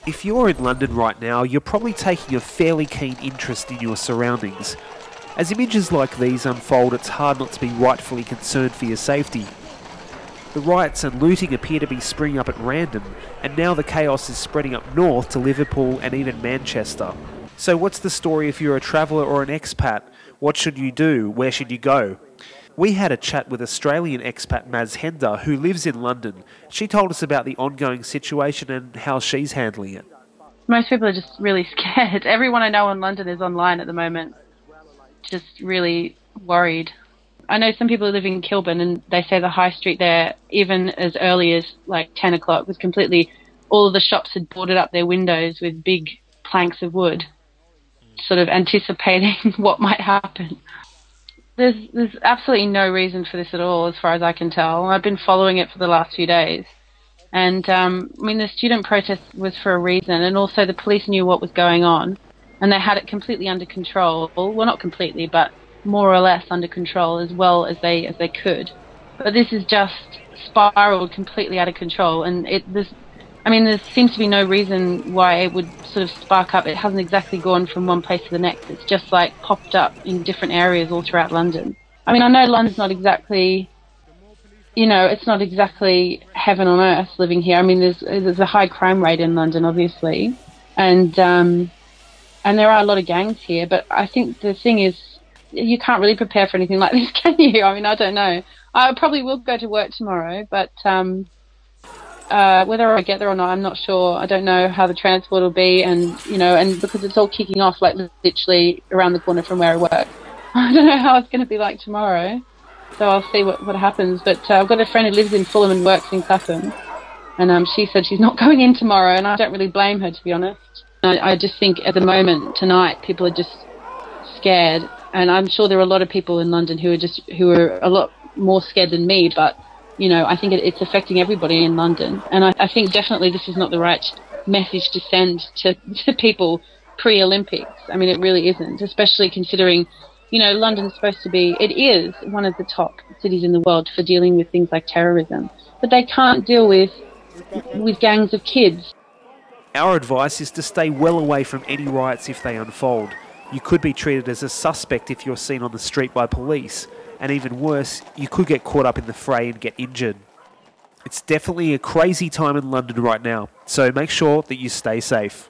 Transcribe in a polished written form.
If you're in London right now, you're probably taking a fairly keen interest in your surroundings. As images like these unfold, it's hard not to be rightfully concerned for your safety. The riots and looting appear to be springing up at random, and now the chaos is spreading up north to Liverpool and even Manchester. So what's the story if you're a traveller or an expat? What should you do? Where should you go? We had a chat with Australian expat Maz Hender, who lives in London. She told us about the ongoing situation and how she's handling it. Most people are just really scared. Everyone I know in London is online at the moment, just really worried. I know some people live in Kilburn and they say the high street there, even as early as like 10 o'clock, was completely, all of the shops had boarded up their windows with big planks of wood, sort of anticipating what might happen. There's absolutely no reason for this at all, as far as I can tell. I've been following it for the last few days. And, I mean, the student protest was for a reason, and also the police knew what was going on, and they had it completely under control. Well, not completely, but more or less under control as well as they could. But this is just spiraled completely out of control, and there seems to be no reason why it would sort of spark up. It hasn't exactly gone from one place to the next. It's just like popped up in different areas all throughout London. I mean, I know London's not exactly, it's not exactly heaven on earth living here. I mean, there's a high crime rate in London, obviously, and there are a lot of gangs here. But I think the thing is, you can't really prepare for anything like this, can you? I mean, I don't know. I probably will go to work tomorrow, but whether I get there or not, I'm not sure. I don't know how the transport will be, and because it's all kicking off like literally around the corner from where I work. I don't know how it's going to be like tomorrow, so I'll see what happens. But I've got a friend who lives in Fulham and works in Clapham, and she said she's not going in tomorrow, and I don't really blame her, to be honest. I just think at the moment, tonight, people are just scared, and I'm sure there are a lot of people in London who are a lot more scared than me, but I think it's affecting everybody in London. And I think definitely this is not the right message to send to people pre-Olympics. I mean, it really isn't, especially considering, London's supposed to be, it is one of the top cities in the world for dealing with things like terrorism. But they can't deal with gangs of kids. Our advice is to stay well away from any riots if they unfold. You could be treated as a suspect if you're seen on the street by police. And even worse, you could get caught up in the fray and get injured. It's definitely a crazy time in London right now, so make sure that you stay safe.